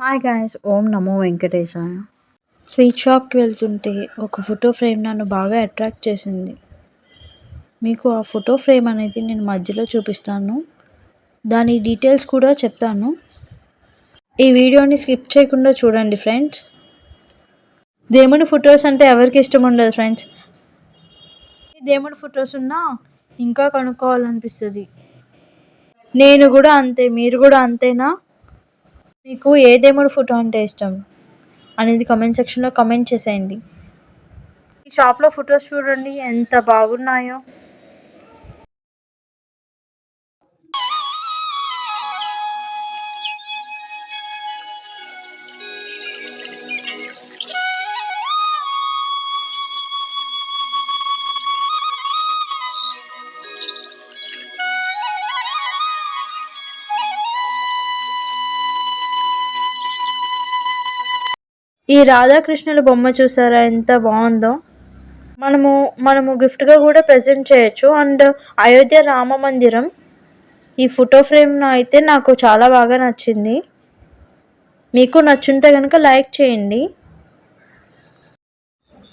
Hi guys, ఓం నమో వెంకటేశాయ. Sweet షాప్కి వెళ్తుంటే ఒక ఫోటో ఫ్రేమ్ నన్ను బాగా అట్రాక్ట్ చేసింది. మీకు ఆ ఫోటో ఫ్రేమ్ అనేది నేను మధ్యలో చూపిస్తాను, దాని డీటెయిల్స్ కూడా చెప్తాను. ఈ వీడియోని స్కిప్ చేయకుండా చూడండి ఫ్రెండ్స్. దేవుని ఫొటోస్ అంటే ఎవరికి ఇష్టం ఉండదు ఫ్రెండ్స్. దేవుని ఫొటోస్ ఉన్నా ఇంకా కనుక్కోవాలనిపిస్తుంది. నేను కూడా అంతే, మీరు కూడా అంతేనా? మీకు ఏ దేవుడి ఫోటో అంటే ఇష్టం అనేది కామెంట్ సెక్షన్లో కామెంట్ చేసేయండి. ఈ షాప్లో ఫొటోస్ చూడండి ఎంత బాగున్నాయో. ఈ రాధాకృష్ణుల బొమ్మ చూసారా ఎంత బాగుందో. మనము గిఫ్ట్గా కూడా ప్రజెంట్ చేయొచ్చు. అండ్ అయోధ్య రామ మందిరం ఈ ఫోటో ఫ్రేమ్ అయితే నాకు చాలా బాగా నచ్చింది. మీకు నచ్చుంటే కనుక లైక్ చేయండి.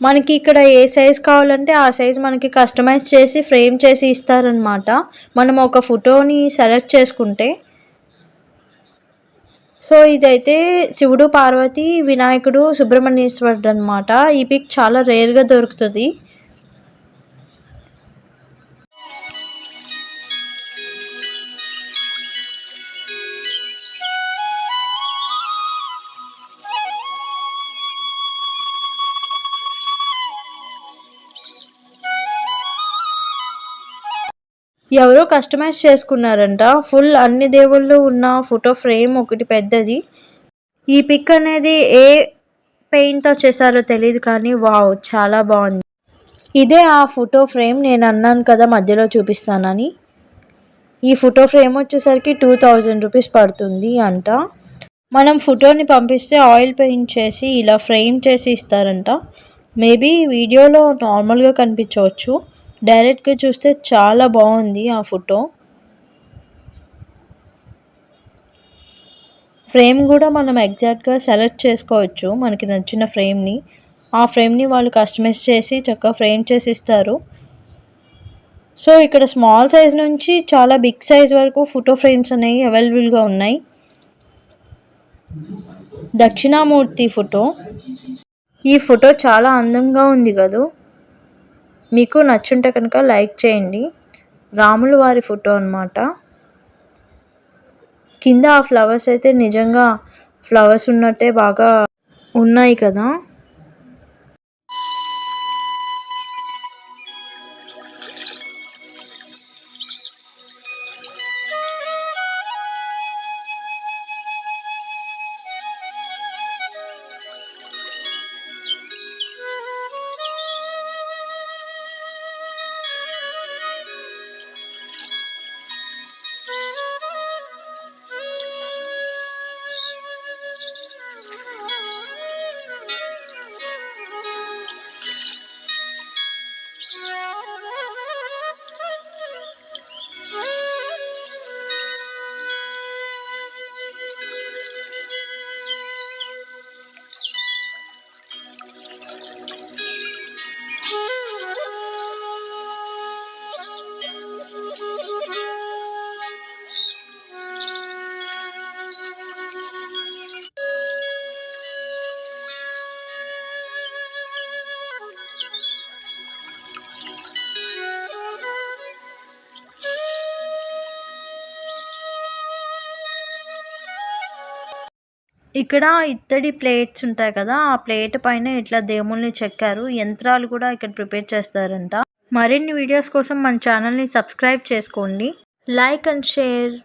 మనకి ఇక్కడ ఏ సైజ్ కావాలంటే ఆ సైజ్ మనకి కస్టమైజ్ చేసి ఫ్రేమ్ చేసి ఇస్తారనమాట. మనం ఒక ఫోటోని సెలెక్ట్ చేసుకుంటే. సో ఇదైతే శివుడు, పార్వతి, వినాయకుడు, సుబ్రహ్మణ్యేశ్వరుడు అనమాట. ఈ పిక్ చాలా రేర్గా దొరుకుతుంది. ఎవరో కస్టమైజ్ చేసుకున్నారంట. ఫుల్ అన్ని దేవుళ్ళు ఉన్న ఫోటో ఫ్రేమ్ ఒకటి పెద్దది. ఈ పిక్ అనేది ఏ పెయింట్తో చేశారో తెలియదు కానీ వావ్ చాలా బాగుంది. ఇదే ఆ ఫోటో ఫ్రేమ్. నేను అన్నాను కదా మధ్యలో చూపిస్తానని. ఈ ఫోటో ఫ్రేమ్ వచ్చేసరికి 2000 రూపీస్ పడుతుంది అంట. మనం ఫోటోని పంపిస్తే ఆయిల్ పెయింట్ చేసి ఇలా ఫ్రేమ్ చేసి ఇస్తారంట. మేబీ వీడియోలో నార్మల్గా కనిపించవచ్చు, డైరెక్ట్గా చూస్తే చాలా బాగుంది ఆ ఫోటో ఫ్రేమ్ కూడా. మనం ఎగ్జాక్ట్గా సెలెక్ట్ చేసుకోవచ్చు మనకి నచ్చిన ఫ్రేమ్ని. ఆ ఫ్రేమ్ని వాళ్ళు కస్టమైజ్ చేసి చక్కగా ఫ్రేమ్ చేసి ఇస్తారు. సో ఇక్కడ స్మాల్ సైజ్ నుంచి చాలా బిగ్ సైజ్ వరకు ఫోటో ఫ్రేమ్స్ అనేవి అవైలబుల్గా ఉన్నాయి. దక్షిణామూర్తి ఫోటో. ఈ ఫోటో చాలా అందంగా ఉంది కదా. మీకు నచ్చుంటే కనుక లైక్ చేయండి. రాముల వారి ఫోటో అన్నమాట. కింద ఆ ఫ్లవర్స్ అయితే నిజంగా ఫ్లవర్స్ ఉన్నట్టే బాగా ఉన్నాయి కదా. ఇక్కడ ఇత్తడి ప్లేట్స్ ఉంటాయి కదా, ఆ ప్లేట్ పైన ఇట్లా దేవుల్ని చెక్కారు. యంత్రాలు కూడా ఇక్కడ ప్రిపేర్ చేస్తారంట. మరిన్ని వీడియోస్ కోసం మన ఛానల్ని సబ్స్క్రైబ్ చేసుకోండి. Like and share.